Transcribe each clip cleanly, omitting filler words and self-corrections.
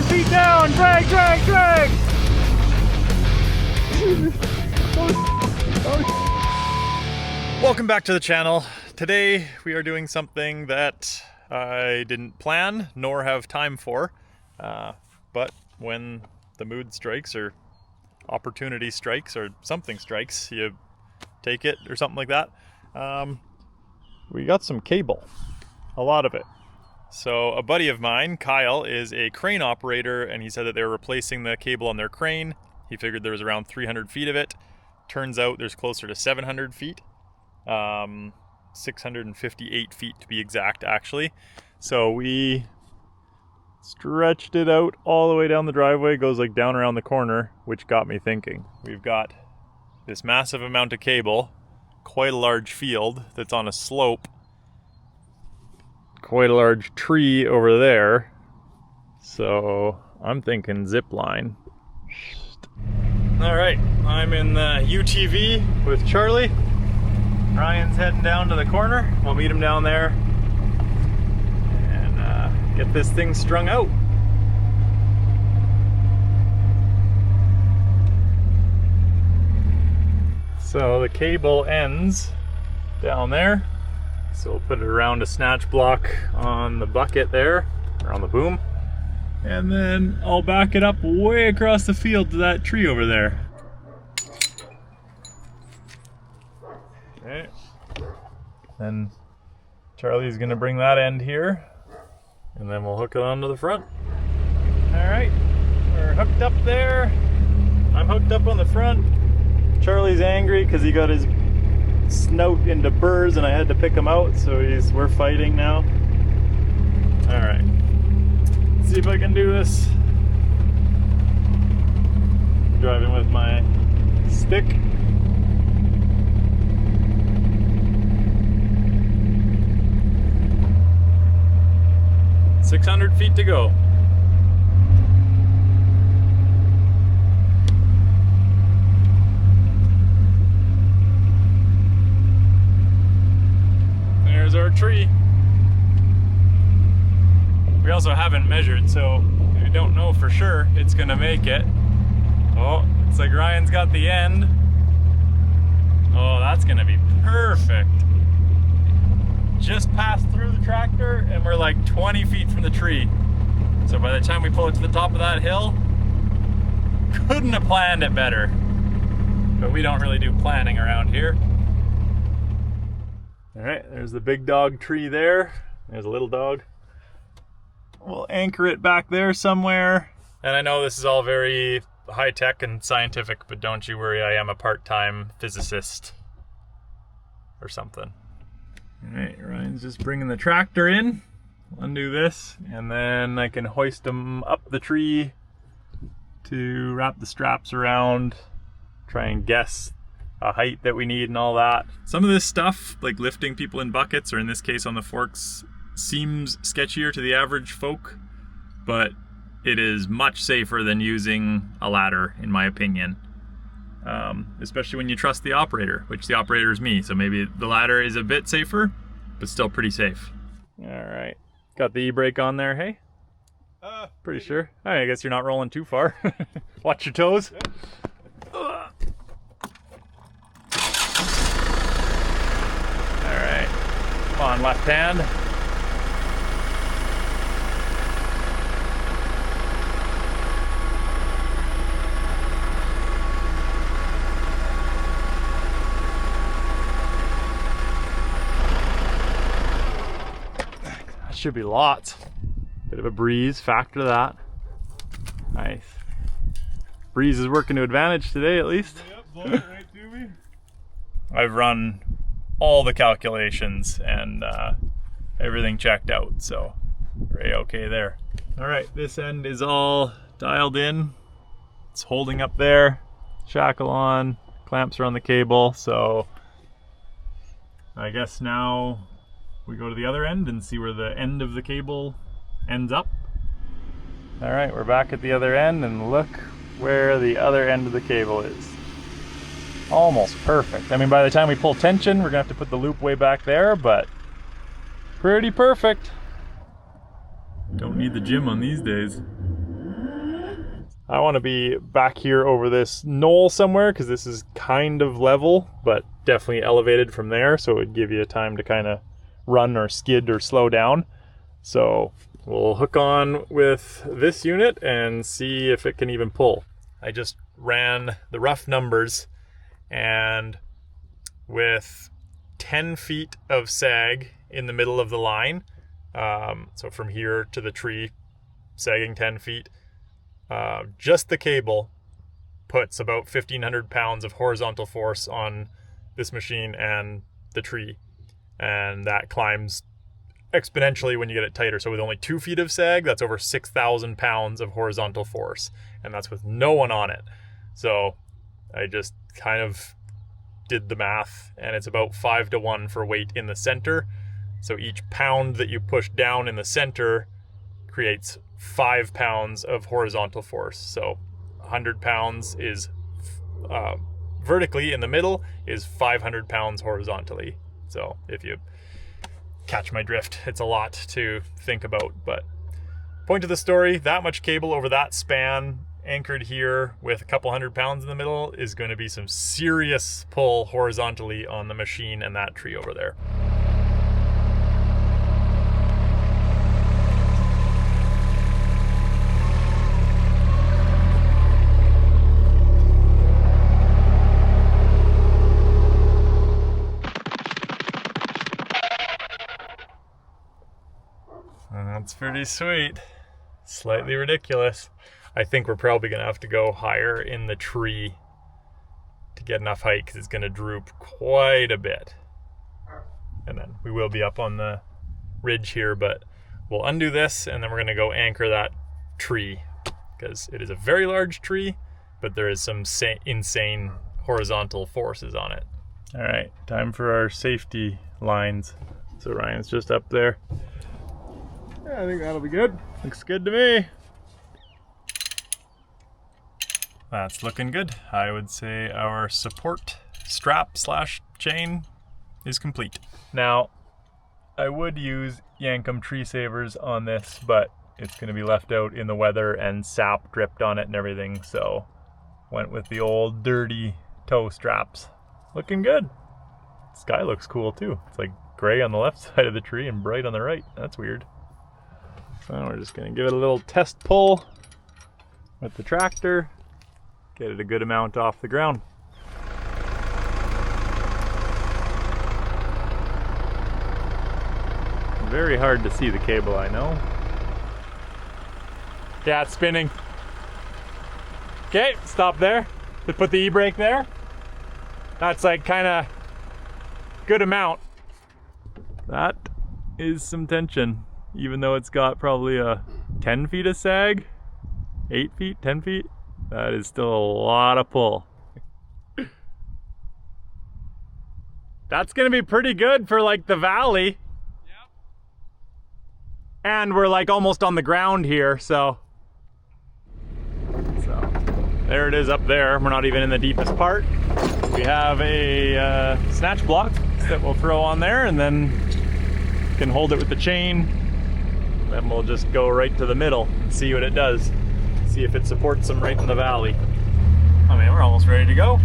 feet down, drag, drag, drag. Welcome back to the channel. Today we are doing something that I didn't plan nor have time for, but when the mood strikes or opportunity strikes or something strikes, you take it or something like that. We got some cable, a lot of it. So a buddy of mine, Kyle, is a crane operator, and he said that they were replacing the cable on their crane. He figured there was around 300 feet of it. Turns out there's closer to 700 feet. 658 feet to be exact, actually. So we stretched it out all the way down the driveway, goes like down around the corner, which got me thinking. We've got this massive amount of cable, quite a large field that's on a slope, quite a large tree over there. So I'm thinking Zipline. All right, I'm in the UTV with Charlie. Ryan's heading down to the corner. We'll meet him down there and get this thing strung out. So the cable ends down there. So we'll put it around a snatch block on the bucket there, or on the boom. And then I'll back it up way across the field to that tree over there. Okay. Then Charlie's gonna bring that end here, and then we'll hook it onto the front. All right, we're hooked up there. I'm hooked up on the front. Charlie's angry because he got his snout into burrs and I had to pick him out, so we're fighting now. All right, let's see if I can do this. Driving with my stick. .600 feet to go. There's our tree. We also haven't measured, so we don't know for sure it's gonna make it. Oh, it's like Ryan's got the end. Oh, that's gonna be perfect. Just passed through the tractor and we're like 20 feet from the tree. So by the time we pull it to the top of that hill, couldn't have planned it better. But we don't really do planning around here. All right, there's the big dog tree there. There's a little dog. We'll anchor it back there somewhere. And I know this is all very high tech and scientific, but don't you worry, I am a part-time physicist or something. All right, Ryan's just bringing the tractor in. We'll undo this, and then I can hoist them up the tree to wrap the straps around, try and guess a height that we need and all that. Some of this stuff, like lifting people in buckets, or in this case on the forks, seems sketchier to the average folk, but it is much safer than using a ladder, in my opinion. Especially when you trust the operator, which the operator is me, so maybe the ladder is a bit safer, but still pretty safe. All right, got the e-brake on there, hey? Pretty sure. I guess you're not rolling too far. Watch your toes. All right, come on, left hand. Should be lots. Bit of a breeze, factor that. Nice. Breeze is working to advantage today, at least. Yep, blowing it right to me. I've run all the calculations and everything checked out, so we're okay there. All right, this end is all dialed in. It's holding up there. Shackle on, clamps are on the cable, so I guess now we go to the other end and see where the end of the cable ends up. All right, we're back at the other end, and look where the other end of the cable is. Almost perfect. I mean, by the time we pull tension, we're gonna have to put the loop way back there, but pretty perfect. Don't need the gym on these days. I want to be back here over this knoll somewhere because this is kind of level, but definitely elevated from there, so it would give you time to kind of run or skid or slow down. So we'll hook on with this unit and see if it can even pull. I just ran the rough numbers, and with 10 feet of sag in the middle of the line, so from here to the tree, sagging 10 feet, just the cable puts about 1,500 pounds of horizontal force on this machine and the tree, and that climbs exponentially when you get it tighter. So with only 2 feet of sag, that's over 6,000 pounds of horizontal force, and that's with no one on it. So I just kind of did the math, and it's about 5-to-1 for weight in the center. So each pound that you push down in the center creates 5 pounds of horizontal force. So 100 pounds is vertically in the middle is 500 pounds horizontally. So if you catch my drift, it's a lot to think about. But point of the story, that much cable over that span anchored here with a couple 100 pounds in the middle is going to be some serious pull horizontally on the machine and that tree over there. That's pretty sweet. Slightly ridiculous. I think we're probably going to have to go higher in the tree to get enough height because it's going to droop quite a bit. And then we will be up on the ridge here, but we'll undo this and then we're going to go anchor that tree because it is a very large tree, but there is some insane horizontal forces on it. All right, time for our safety lines. So Ryan's just up there. Yeah, I think that'll be good. Looks good to me. That's looking good. I would say our support strap / chain is complete. Now, I would use Yankum tree savers on this, but it's going to be left out in the weather and sap dripped on it and everything, so went with the old dirty toe straps. Looking good. Sky looks cool too. It's like gray on the left side of the tree and bright on the right. That's weird. So we're just going to give it a little test pull with the tractor, get it a good amount off the ground. Very hard to see the cable, I know. Yeah, it's spinning. Okay, stop there. Just put the e-brake there. That's like kind of good amount. That is some tension. Even though it's got probably a 10 feet of sag, 8 feet, 10 feet, that is still a lot of pull. That's gonna be pretty good for like the valley. Yep. And we're like almost on the ground here, so there it is up there. We're not even in the deepest part. We have a snatch block that we'll throw on there and then can hold it with the chain. Then we'll just go right to the middle and see what it does. See if it supports them right in the valley. I mean, we're almost ready to go.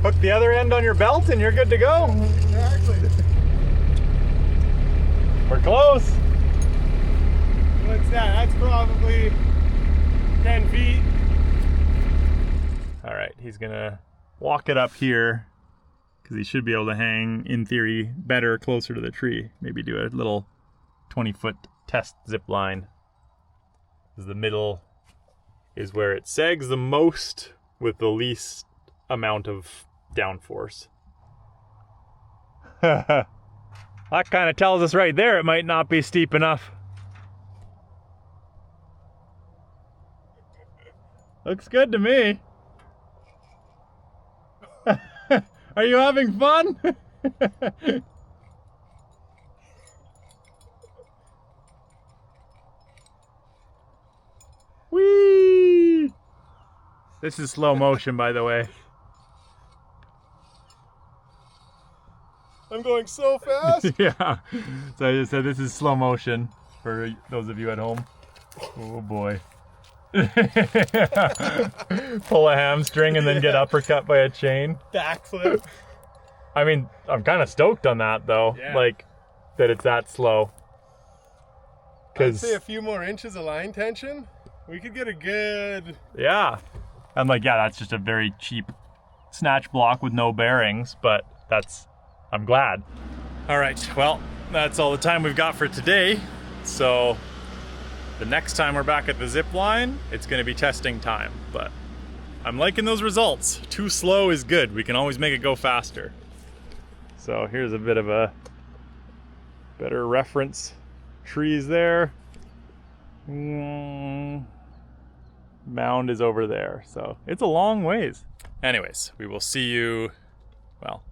Hook the other end on your belt and you're good to go. Exactly. We're close. What's that? That's probably 10 feet. All right, he's gonna walk it up here because he should be able to hang, in theory, better closer to the tree. Maybe do a little 20-foot test zip line. Because the middle is where it sags the most with the least amount of downforce. That kind of tells us right there it might not be steep enough. Looks good to me. Are you having fun? Whee! This is slow motion, by the way. I'm going so fast. Yeah. So I just said this is slow motion for those of you at home. Oh boy. Pull a hamstring and then get uppercut by a chain. Backflip. I mean, I'm kind of stoked on that though. Yeah. Like that it's that slow. I'd say a few more inches of line tension, we could get a good... Yeah. I'm like, yeah, that's just a very cheap snatch block with no bearings, but I'm glad. All right, well, that's all the time we've got for today. So the next time we're back at the Zipline, it's gonna be testing time, but I'm liking those results. Too slow is good. We can always make it go faster. So here's a bit of a better reference. Trees there. Mound is over there, so it's a long ways. Anyways, we will see you, well,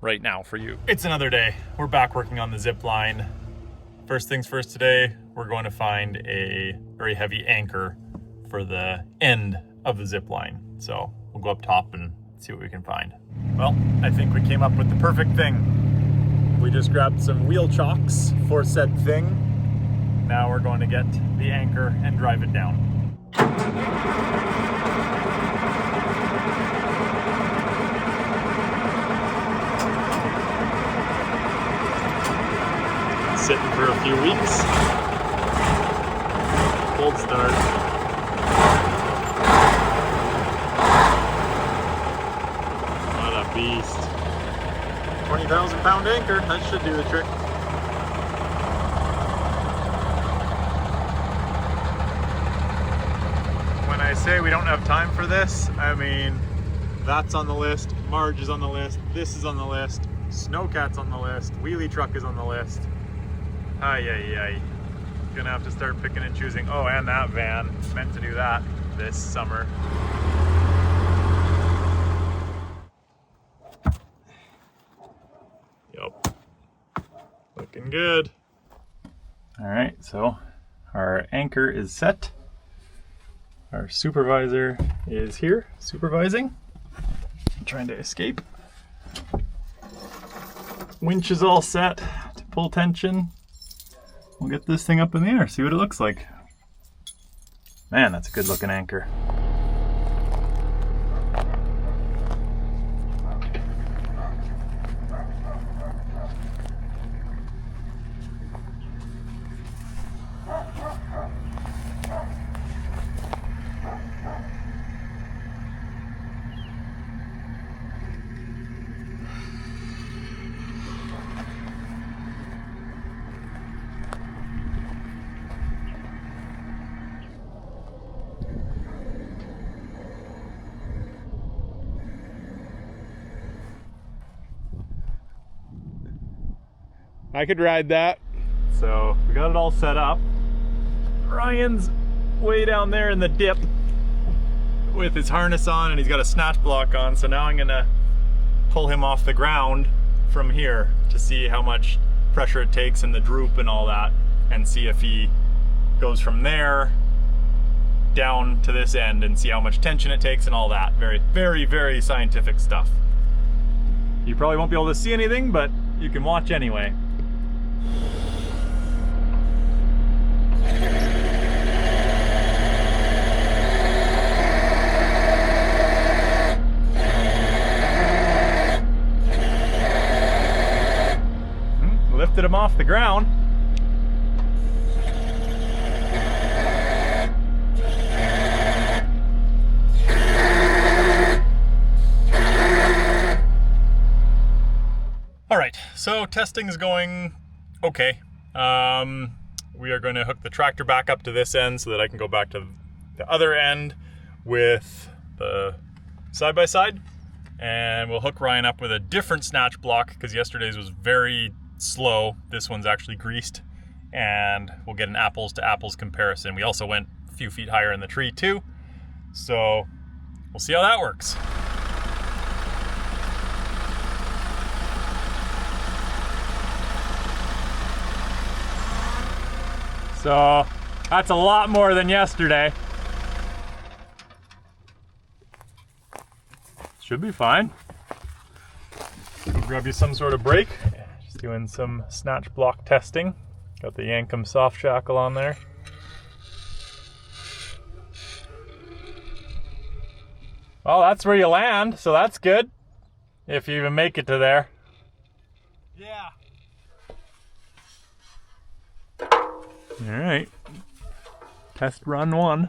right now for you. It's another day. We're back working on the Zipline. First things first today, we're going to find a very heavy anchor for the end of the Zipline. So we'll go up top and see what we can find. Well, I think we came up with the perfect thing. We just grabbed some wheel chocks for said thing. Now we're going to get the anchor and drive it down. Sitting for a few weeks. Cold start. What a beast. 20,000 pound anchor, that should do the trick. When I say we don't have time for this, I mean, that's on the list, Marge is on the list, this is on the list, Snowcat's on the list, wheelie truck is on the list. Ay, ay, ay. Gonna have to start picking and choosing. Oh, and that van, meant to do that this summer. Yep. Looking good. All right, so our anchor is set. Our supervisor is here, supervising. Trying to escape. Winch is all set to pull tension. We'll get this thing up in the air, see what it looks like. Man, that's a good looking anchor. I could ride that. So we got it all set up. Ryan's way down there in the dip with his harness on, and he's got a snatch block on. So now I'm gonna pull him off the ground from here to see how much pressure it takes and the droop and all that, and see if he goes from there down to this end and see how much tension it takes and all that. Very, very, very scientific stuff. You probably won't be able to see anything, but you can watch anyway. Lifted him off the ground. All right, so testing is going okay. We are going to hook the tractor back up to this end so that I can go back to the other end with the side-by-side, and we'll hook Ryan up with a different snatch block because yesterday's was very slow. This one's actually greased, and we'll get an apples to apples comparison. We also went a few feet higher in the tree too, so we'll see how that works. So that's a lot more than yesterday. Should be fine. Go grab you some sort of brake. Just doing some snatch block testing. Got the Yankum soft shackle on there. Well, that's where you land, so that's good. If you even make it to there. Yeah. Alright. Test run 1.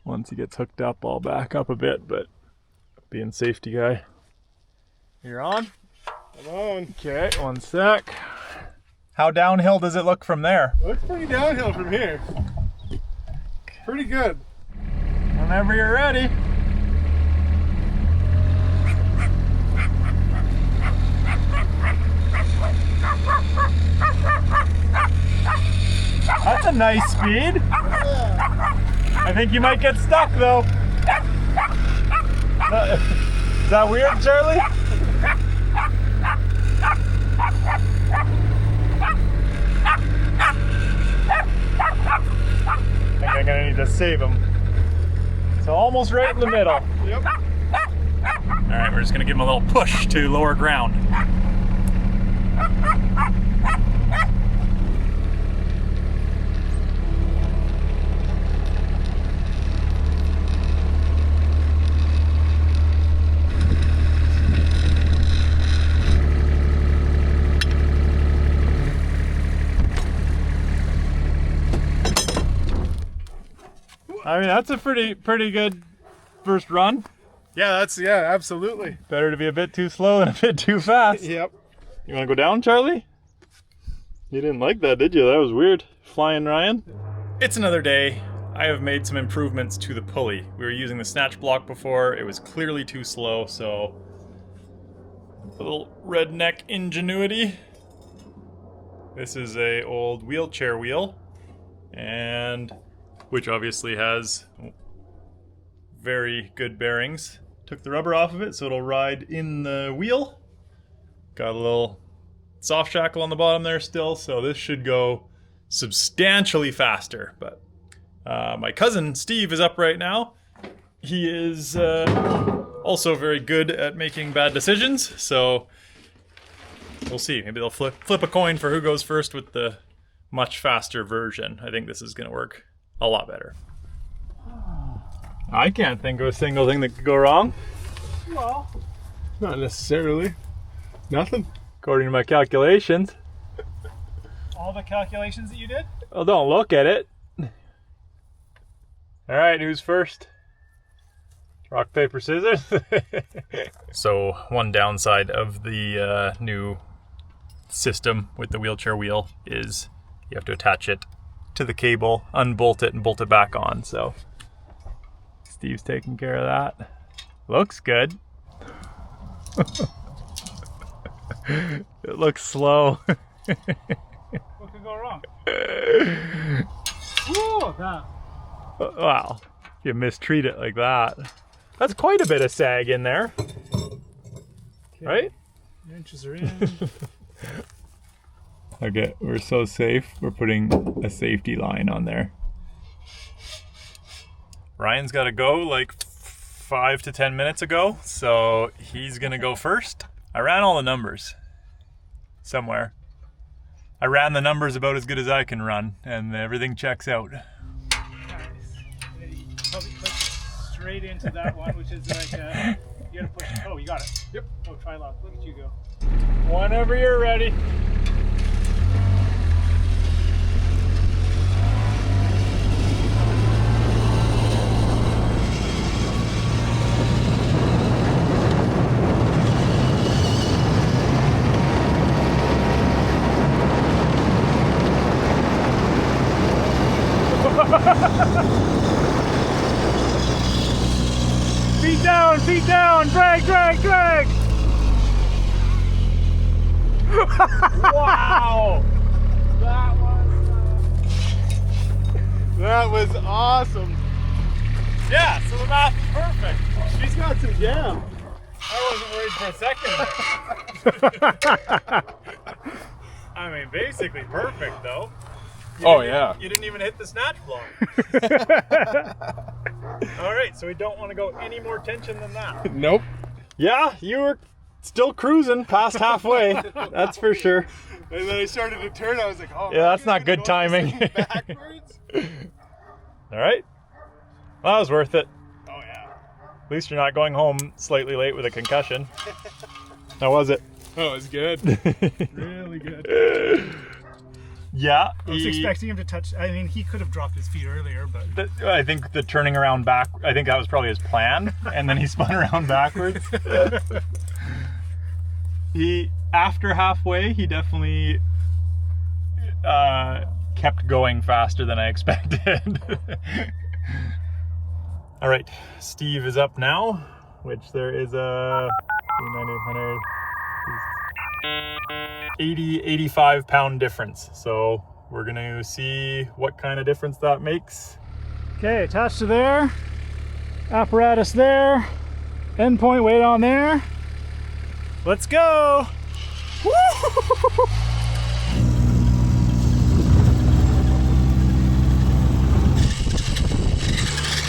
Once he gets hooked up, I'll back up a bit, but being safety guy. You're on? I'm on. Okay, 1 sec. How downhill does it look from there? Looks pretty downhill from here. Pretty good. Whenever you're ready. That's a nice speed. Yeah. I think you might get stuck though. Is that weird, Charlie? I think I'm gonna need to save him. So almost right in the middle. Yep. Alright, we're just gonna give him a little push to lower ground. I mean, that's a pretty good first run. Yeah, absolutely. Better to be a bit too slow than a bit too fast. Yep. You want to go down, Charlie? You didn't like that, did you? That was weird. Flying Ryan. It's another day. I have made some improvements to the pulley. We were using the snatch block before. It was clearly too slow, so a little redneck ingenuity. This is a old wheelchair wheel, and which obviously has very good bearings. Took the rubber off of it so it'll ride in the wheel. Got a little soft shackle on the bottom there still, so this should go substantially faster. But my cousin Steve is up right now. He is also very good at making bad decisions, so we'll see. Maybe they'll flip a coin for who goes first with the much faster version. I think this is going to work a lot better. I can't think of a single thing that could go wrong. Well, not necessarily. Nothing. According to my calculations. All the calculations that you did? Well, don't look at it. Alright, who's first? Rock, paper, scissors? So, one downside of the new system with the wheelchair wheel is you have to attach it to the cable, unbolt it, and bolt it back on. So Steve's taking care of that. Looks good. It looks slow. What could go wrong? Whoa, that. Wow, if you mistreat it like that. That's quite a bit of sag in there. Okay. Right? Your inches are in. Okay, we're so safe. We're putting a safety line on there. Ryan's got to go like 5 to 10 minutes ago, so he's gonna go first. I ran all the numbers somewhere. I ran the numbers about as good as I can run, and everything checks out. Nice. You probably put straight into that one, which is like you gotta push. Oh, you got it. Yep. Oh, try lock. Look at you go. Whenever you're ready. Feet down, drag, drag, drag. Wow. That was awesome. Yeah, so the math is perfect. She's got some jam. I wasn't worried for a second. I mean, basically perfect though. Yeah. You didn't even hit the snatch block. All right, so we don't want to go any more tension than that. Nope. Yeah, you were Still cruising past halfway. That's for sure. And then I started to turn. I was like, oh, Yeah, that's not good timing. Backwards. All right. Well, that was worth it. Oh yeah. At least you're not going home slightly late with a concussion. How was it? Oh, it was good. Really good. Yeah. I was expecting him to touch. I mean, he could have dropped his feet earlier, but I think the turning around back, I think that was probably his plan. And then he spun around backwards. After halfway, he definitely kept going faster than I expected. All right, Steve is up now, which there is a 100, 80, 85 pound difference. So we're gonna see what kind of difference that makes. okay, attached to there, apparatus there, endpoint weight on there. Let's go. Woo!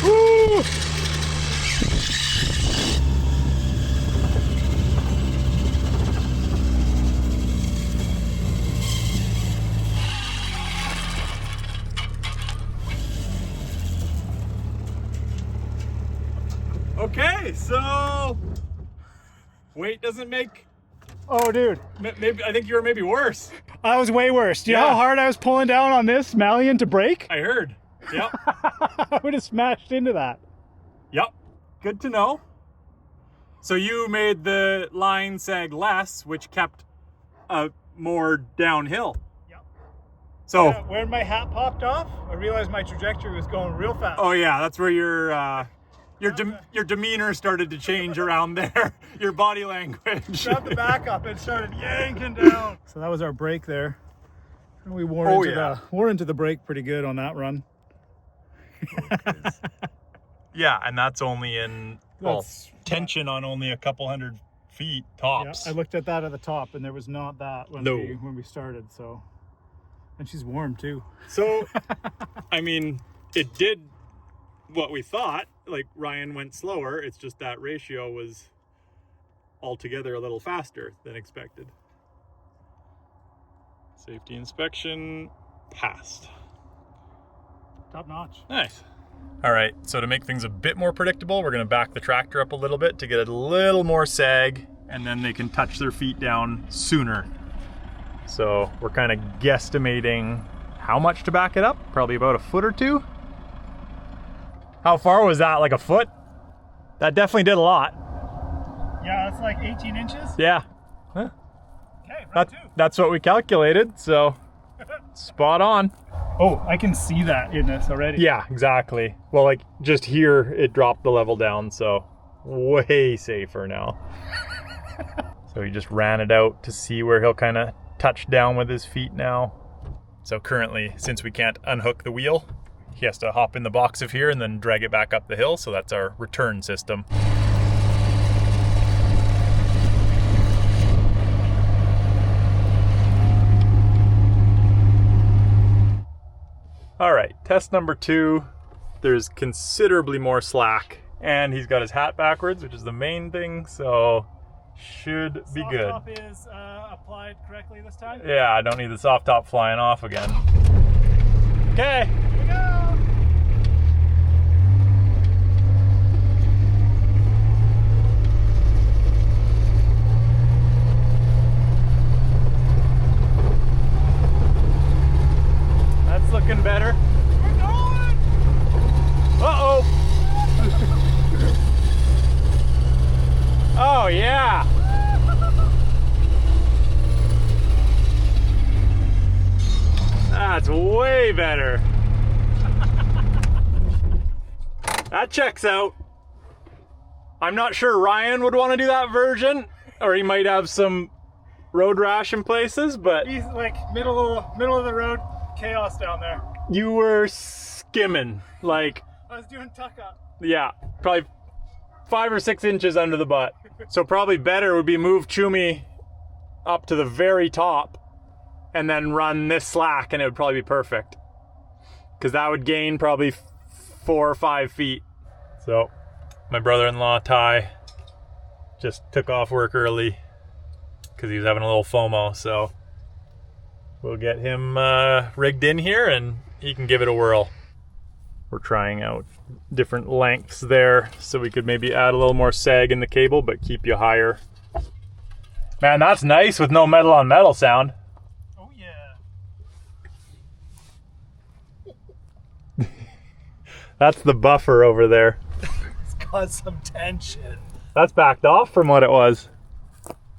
Woo! Okay, so weight doesn't make. Oh, dude, Maybe I think you were maybe worse. I was way worse. Do you know how hard I was pulling down on this Malian to brake? I heard. Yep. I would have smashed into that. Yep. Good to know. So you made the line sag less, which kept more downhill. Yep. So. When my hat popped off, I realized my trajectory was going real fast. Oh yeah, that's where your demeanor started to change around there. Your body language. Grabbed the back up and started yanking down. So that was our brake there. We wore into the brake pretty good on that run. Yeah, and that's only in tension on only a couple hundred feet tops. Yeah, I looked at that at the top, and there was not that when we started. So, and she's warm too. So, I mean, it did what we thought. Like Ryan went slower. It's just that ratio was altogether a little faster than expected. Safety inspection passed. Top notch. Nice. All right, so to make things a bit more predictable, we're gonna back the tractor up a little bit to get a little more sag, and then they can touch their feet down sooner. So we're kind of guesstimating how much to back it up, probably about a foot or two. How far was that, like a foot? That definitely did a lot. Yeah, that's like 18 inches. Yeah. Huh. Okay, that's what we calculated, so spot on. Oh, I can see that in this already. Yeah, exactly. Well, like just here, it dropped the level down, so way safer now. So he just ran it out to see where he'll kind of touch down with his feet now. So currently, since we can't unhook the wheel, he has to hop in the box of here and then drag it back up the hill. So that's our return system. All right, test number 2. There's considerably more slack, and he's got his hat backwards, which is the main thing, so should be good. Soft top is applied correctly this time? Yeah, I don't need the soft top flying off again. Okay. Here we go. That's looking better. We're going! Uh-oh. Oh, yeah. That's way better. That checks out. I'm not sure Ryan would want to do that version, or he might have some road rash in places, but He's like middle of the road chaos down there. you were skimming, like, I was doing tuck up. yeah, probably 5 or 6 inches under the butt. So probably better would be move Chumi up to the very top and then run this slack, and it would probably be perfect. Because that would gain probably 4 or 5 feet. So my brother-in-law, Ty, just took off work early because he was having a little FOMO, so we'll get him rigged in here and he can give it a whirl. We're trying out different lengths there so we could maybe add a little more sag in the cable but keep you higher. Man, that's nice with no metal on metal sound. Oh yeah. That's the buffer over there. It's got some tension. That's backed off from what it was.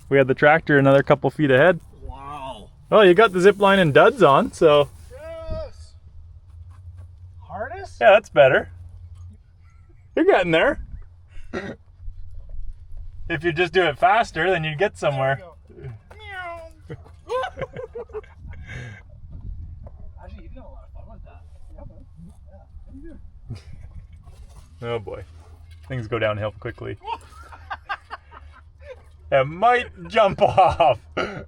We had the tractor another couple feet ahead. Wow. Well, you got the Zipline and duds on, so Yes. Harness? yeah, that's better. You're getting there. If you just do it faster, then you'd get somewhere. Actually, you've got a lot of fun with that. Yeah, Oh boy, things go downhill quickly. It might jump off. it's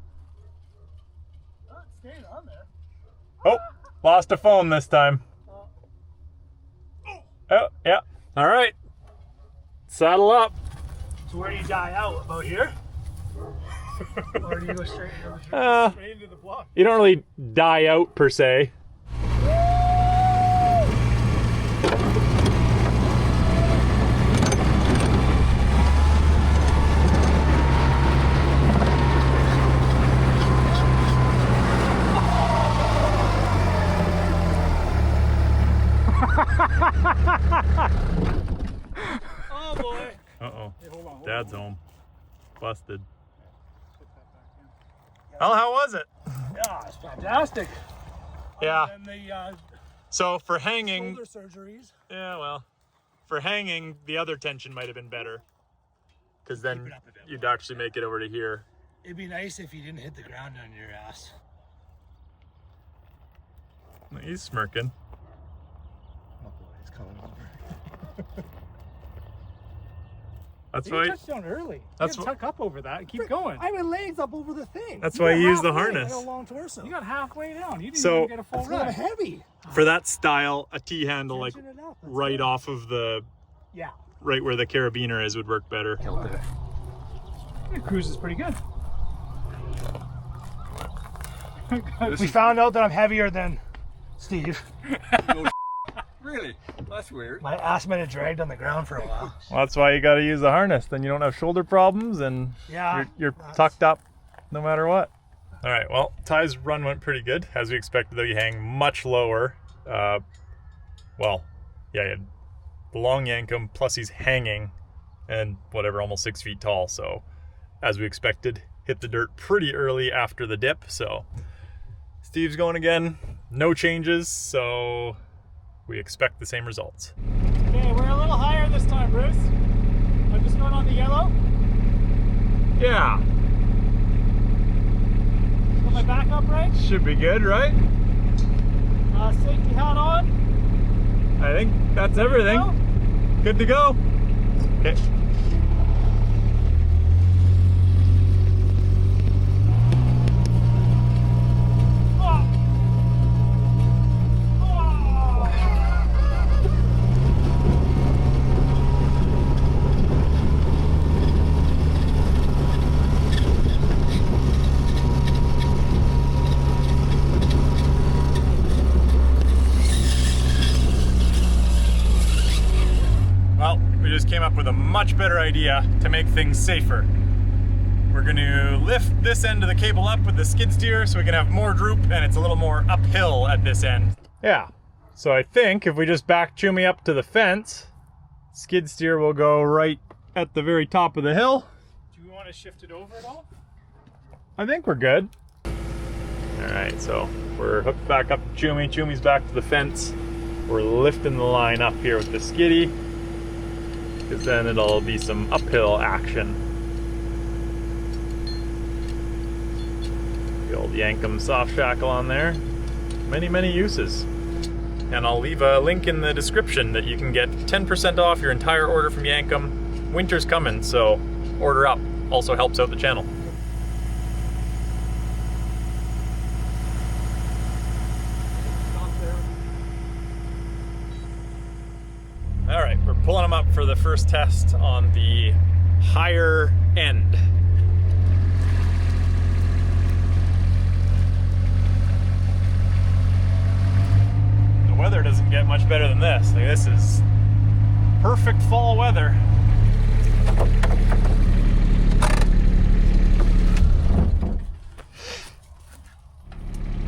staying on there. Oh, lost a phone this time. Oh, yeah. All right. Saddle up. So where do you die out? About here? Or do you go straight Straight into the block. You don't really die out per se. Oh boy. Uh-oh. Hey, hold on. Dad's home. Busted. Well, how was it? Yeah, it's fantastic. Yeah. And the So for hanging, shoulder surgeries. yeah, well, for hanging, the other tension might have been better. Because then Keep it up a bit you'd actually make it over to here. It'd be nice if you didn't hit the ground on your ass. He's smirking. Oh boy, it's coming over. That's You why. touched down early. That's You what- gotta tuck up over that and keep going. I have my legs up over the thing. That's why you use the halfway. harness. I got a long torso. You got halfway down. You didn't So- even get a full That's why I'm run. heavy. For that style, a T-handle like Tension it up, that's right it. off of the, Yeah. right where the carabiner is would work better. Your cruise is pretty good. We found out that I'm heavier than Steve. Really? That's weird. My ass might have dragged on the ground for a while. Well, that's why you got to use the harness. Then you don't have shoulder problems and Yeah. you're that's- tucked up no matter what. All right, well, Ty's run went pretty good. As we expected, though, you hang much lower. Well, yeah, you had the long yankum, plus he's hanging and whatever, almost 6 feet tall. So, as we expected, hit the dirt pretty early after the dip. So, Steve's going again. No changes, so we expect the same results. Okay, we're a little higher this time, Bruce. I'm just going on the yellow. Yeah, Put my back up right. should be good, right? Safety hat on. I think that's everything. Go. Good to go. Okay. Well, we just came up with a much better idea to make things safer. We're going to lift this end of the cable up with the skid steer so we can have more droop and it's a little more uphill at this end. Yeah, so I think if we just back Chummy up to the fence, skid steer will go right at the very top of the hill. Do you want to shift it over at all? I think we're good. All right, so we're hooked back up to Chummy. Chummy's back to the fence. We're lifting the line up here with the skiddy, because then it'll be some uphill action. The old Yankum soft shackle on there. Many, many uses. And I'll leave a link in the description that you can get 10% off your entire order from Yankum. Winter's coming, so order up. Also helps out the channel. All right, we're pulling them up for the first test on the higher end. The weather doesn't get much better than this. Like, this is perfect fall weather.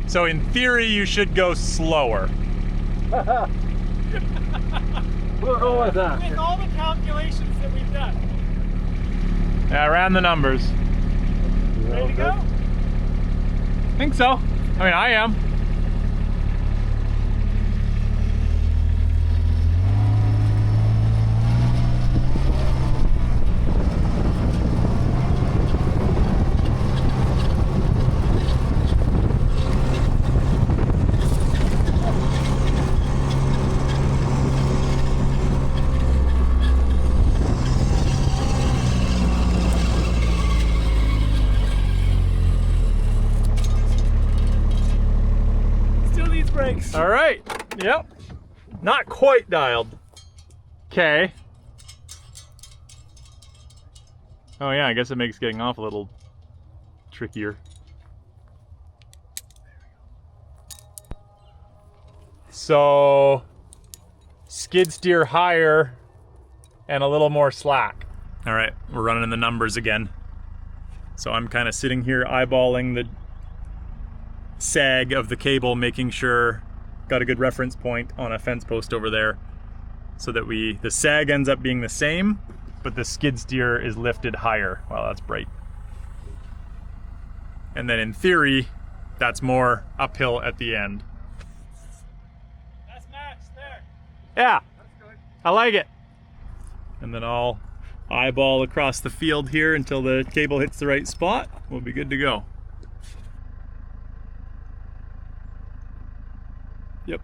So in theory, you should go slower. We'll go with that. With all the calculations that we've done. Yeah, I ran the numbers. Ready to go? I think so. I mean, I am. All right, yep, not quite dialed. Okay. Oh yeah, I guess it makes getting off a little trickier. So, skid steer higher and a little more slack. All right, we're running the numbers again. So I'm kind of sitting here eyeballing the sag of the cable, making sure got a good reference point on a fence post over there, so that the sag ends up being the same, but the skid steer is lifted higher. Wow, that's bright. And then in theory, that's more uphill at the end. That's matched there. Yeah, That's good. I like it. And then I'll eyeball across the field here until the cable hits the right spot. We'll be good to go. Yep.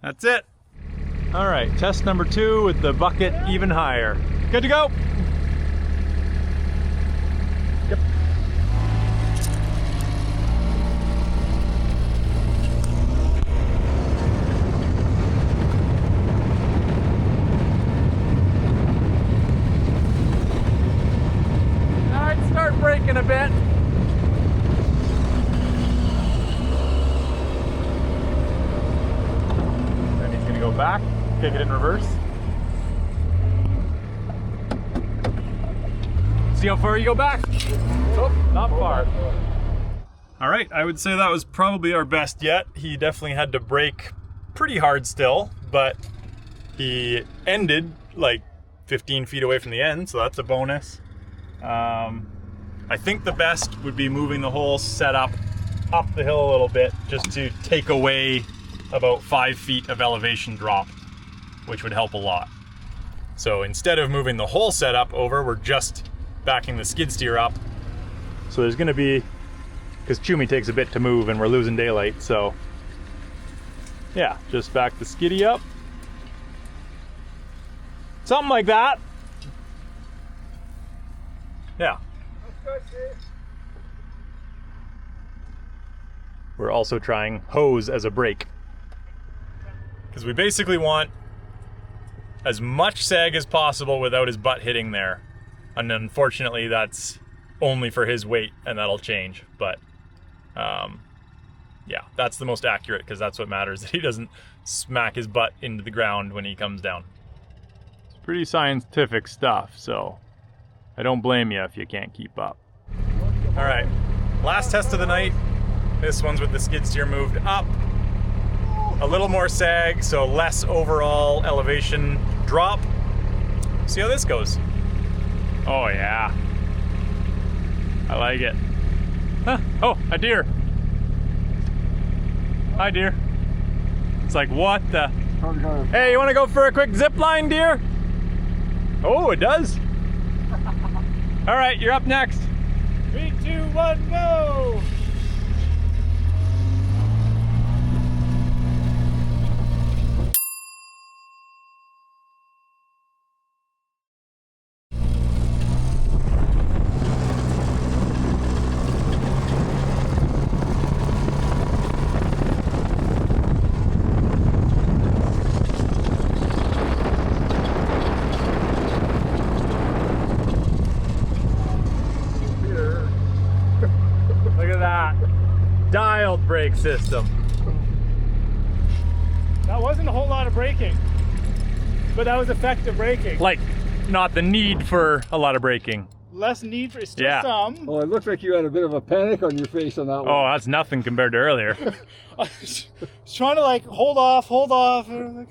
That's it. All right, test number 2 with the bucket even higher. Good to go. Yep. I'd start braking a bit. Go back, kick it in reverse. See how far you go back? Oh, not far. All right, I would say that was probably our best yet. He definitely had to brake pretty hard still, but he ended like 15 feet away from the end, so that's a bonus. I think the best would be moving the whole setup up the hill a little bit, just to take away about 5 feet of elevation drop, which would help a lot. So instead of moving the whole setup over, we're just backing the skid steer up. So there's gonna be, because Chumie takes a bit to move and we're losing daylight, so yeah, just back the skiddy up. Something like that. Yeah. We're also trying hose as a brake, because we basically want as much sag as possible without his butt hitting there. And unfortunately, that's only for his weight, and that'll change. But yeah, that's the most accurate, because that's what matters, that he doesn't smack his butt into the ground when he comes down. It's pretty scientific stuff, so I don't blame you if you can't keep up. All right, last test of the night. This one's with the skid steer moved up. A little more sag, so less overall elevation drop. See how this goes. Oh yeah, I like it. Huh. Oh, a deer. Hi, deer. It's like, what the? Hey, you want to go for a quick zip line, deer? Oh, it does. All right, you're up next. 3, 2, 1, go! brake system. That wasn't a whole lot of braking, but that was effective braking. Like, not the need for a lot of braking. Less need for still Yeah. some. Well, it looks like you had a bit of a panic on your face on that one. Oh, that's nothing compared to earlier. I was trying to like hold off. And I'm like,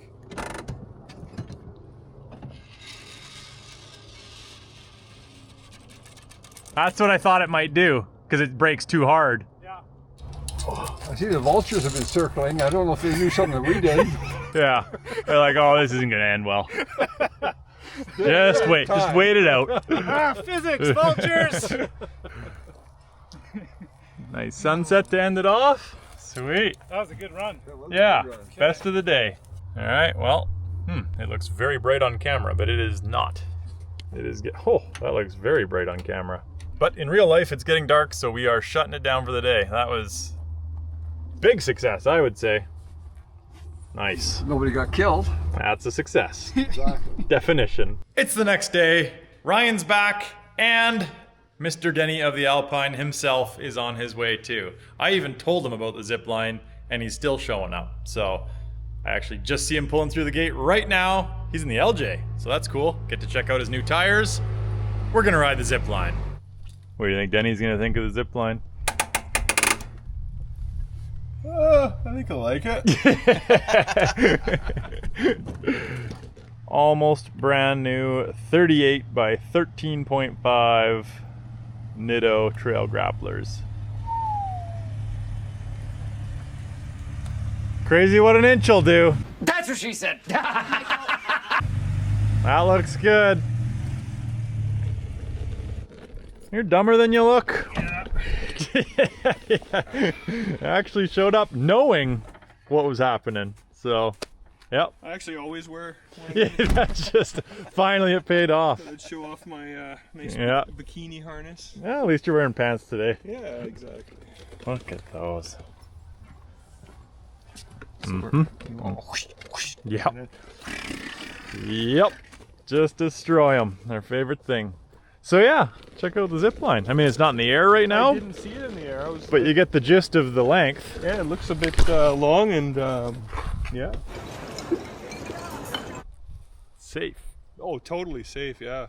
That's what I thought it might do, because it brakes too hard. yeah. I see the vultures have been circling. I don't know if they knew something that we did. Yeah. They're like, oh, this isn't going to end well. Just wait. Just wait it out. Physics, vultures. Nice sunset to end it off. Sweet. That was a good run. Yeah. Best of the day. All right. Well, it looks very bright on camera, but it is not. It is oh, that looks very bright on camera. But in real life, it's getting dark, so we are shutting it down for the day. That was big success, I would say. Nice. Nobody got killed. That's a success. Exactly. Definition. It's the next day. Ryan's back, and Mr. Denny of the Alpine himself is on his way too. I even told him about the zip line, and he's still showing up. So I actually just see him pulling through the gate right now. He's in the LJ, so that's cool. Get to check out his new tires. We're gonna ride the zip line. What do you think Denny's gonna think of the zip line? I think I like it. Almost brand new 38 by 13.5 Nitto trail grapplers. Crazy what an inch will do. That's what she said. That looks good. You're dumber than you look. Yeah. Actually showed up knowing what was happening. So, yep. I actually always wear one. Yeah, that's just finally it paid off. I'd show off my nice Yeah. bikini harness. Yeah, at least you're wearing pants today. Yeah, exactly. Look at those. Yep. Yep. Just destroy them. Their favorite thing. So yeah, check out the zip line. I mean, it's not in the air right I now, didn't see it in the air. but you get the gist of the length. Yeah, it looks a bit long and yeah. Safe. Oh, totally safe. Yeah,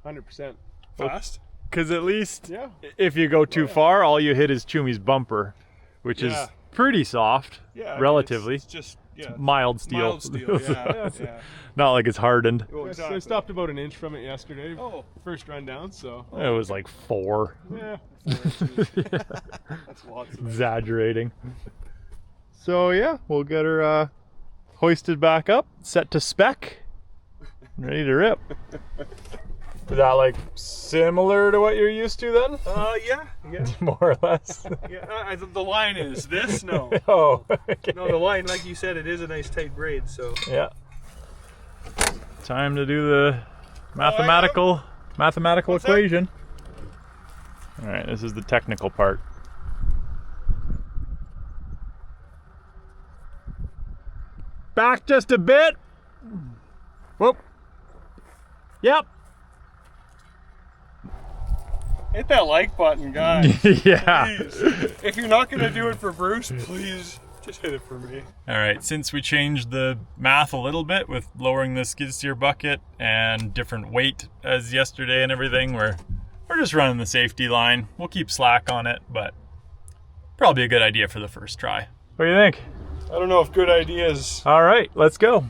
100%. Fast. Because at least Yeah. if you go too far, all you hit is Chumi's bumper, which Yeah. is pretty soft, Yeah, I mean, relatively. it's just Mild steel. Mild steel. Yeah, yeah. Not like it's hardened. Oh, exactly. I stopped about an inch from it yesterday. Oh, first run down. So It was like 4. yeah, 4 inches. That's lots of it. Exaggerating. So yeah, we'll get her hoisted back up, set to spec, ready to rip. Is that like similar to what you're used to then? Yeah. More or less. Yeah, the line is this? No. Oh, okay. No, the line, like you said, it is a nice tight braid, so. Yeah. Time to do the mathematical What's that? equation. All right, this is the technical part. Back just a bit. Whoop. Yep. Hit that like button, guys. Yeah. Please. If you're not going to do it for Bruce, please just hit it for me. All right, since we changed the math a little bit with lowering the skid steer bucket and different weight as yesterday and everything, we're just running the safety line. We'll keep slack on it, but probably a good idea for the first try. What do you think? I don't know if good ideas. All right, let's go.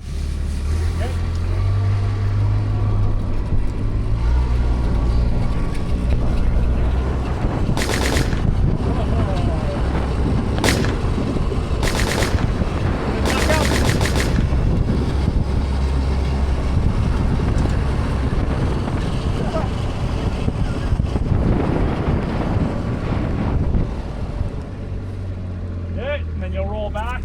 Okay, and then you'll roll back.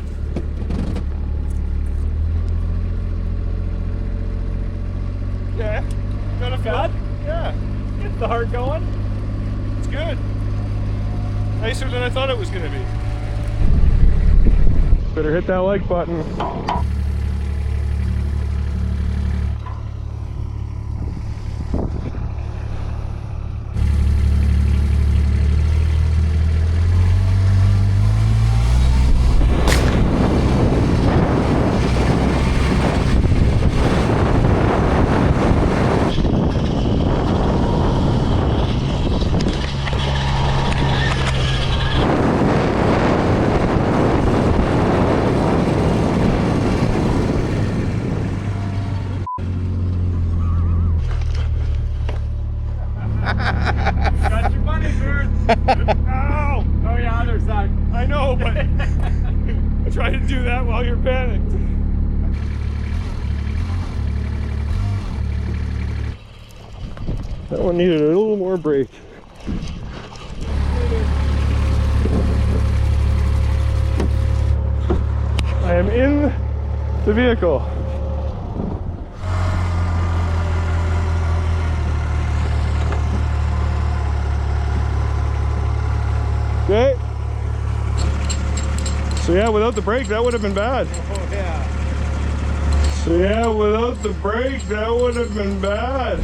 Yeah. Got a Good? Yeah. Get the heart going. It's good. Nicer than I thought it was going to be. Better hit that like button. Got your money, bird. Ow! Oh yeah, other side. I know, but try to do that while you're panicked. That one needed a little more brake. I am in the vehicle. Okay. So yeah, without the brake, that would have been bad. Oh yeah. So yeah, without the brake, that would have been bad.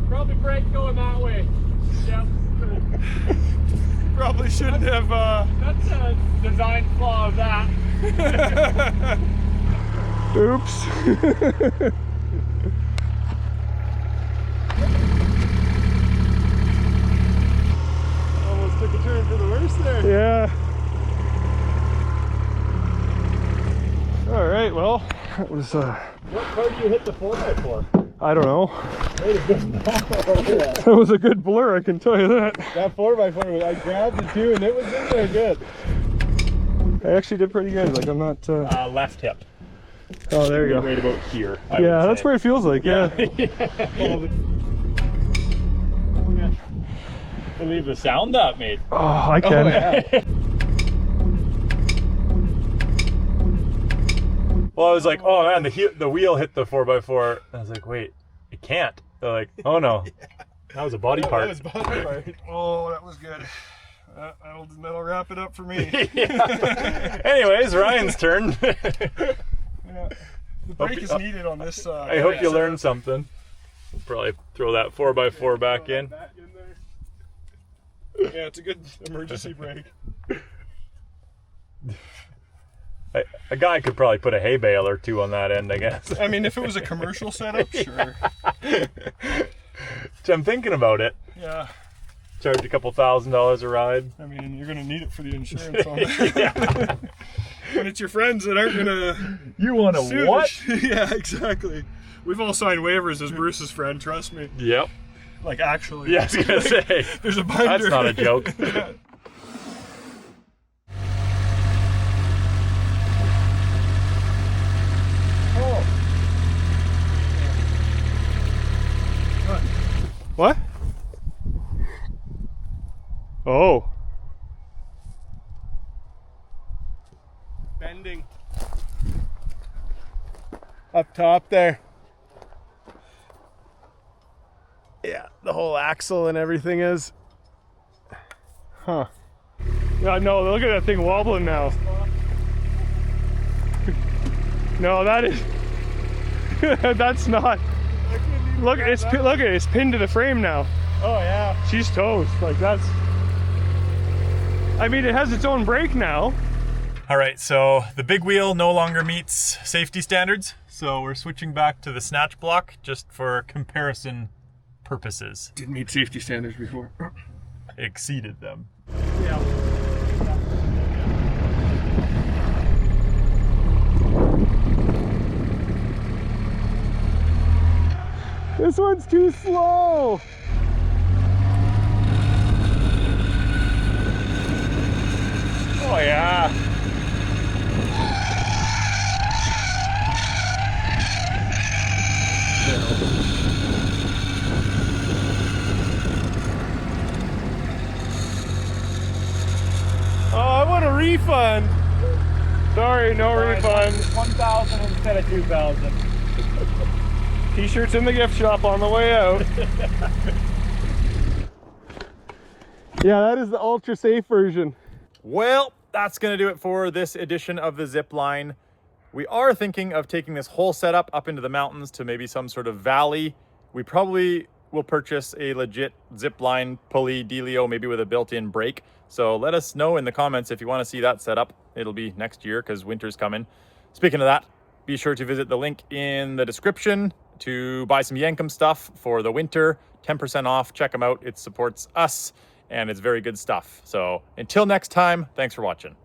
Probably brake going that way. Yep. Probably shouldn't have. That's a design flaw of that. Oops. Almost took a turn for the worse there. Yeah. All right. Well, that was. What car do you hit the 4x4? I don't know. Made a good That was a good blur, I can tell you that. That 4x4, I grabbed it too, and it was in there good. I actually did pretty good. Like I'm not. Left hip. Oh, there you go. Right about here. I Yeah, would that's say. where it feels like. Yeah. Believe the sound that made. Oh, I can. Well, I was like, oh man, the wheel hit the 4x4. I was like, wait, it can't. They're like, oh no, that was a body part. That was body part. Oh, that was good. That'll wrap it up for me. Yeah. Anyways, Ryan's turn. Yeah. The brake is needed on this side. I hope you learned something. We'll probably throw that 4x4 back in. Yeah, it's a good emergency brake. A guy could probably put a hay bale or two on that end, I guess. I mean, if it was a commercial setup, sure. So I'm thinking about it. Yeah. Charge a couple $1,000s a ride. I mean, you're gonna need it for the insurance on that. When it's your friends that aren't gonna. You want to sue what? Yeah, exactly. We've all signed waivers as Bruce's friend. Trust me. Yep. Like actually. Yeah, I was gonna say. There's a binder. That's not a joke. Yeah. What? Oh. Bending. Up top there. Yeah, the whole axle and everything is. Huh. Yeah, no, look at that thing wobbling now. No, that is. That's not. Look, it's pinned to the frame now. Oh yeah. She's toast. Like that's. I mean, it has its own brake now. All right, so the big wheel no longer meets safety standards, so we're switching back to the snatch block just for comparison purposes. Didn't meet safety standards before. Exceeded them. Yeah. This one's too slow. Oh yeah. Oh, I want a refund. Sorry, no refund. 1,000 instead of 2,000. T-shirts in the gift shop on the way out. Yeah, that is the ultra safe version. Well, that's going to do it for this edition of the Zipline. We are thinking of taking this whole setup up into the mountains to maybe some sort of valley. We probably will purchase a legit Zipline pulley dealio, maybe with a built-in brake. So let us know in the comments if you want to see that setup. It'll be next year because winter's coming. Speaking of that, be sure to visit the link in the description to buy some Yankum stuff for the winter. 10% off. Check them out. It supports us and it's very good stuff. So until next time, thanks for watching.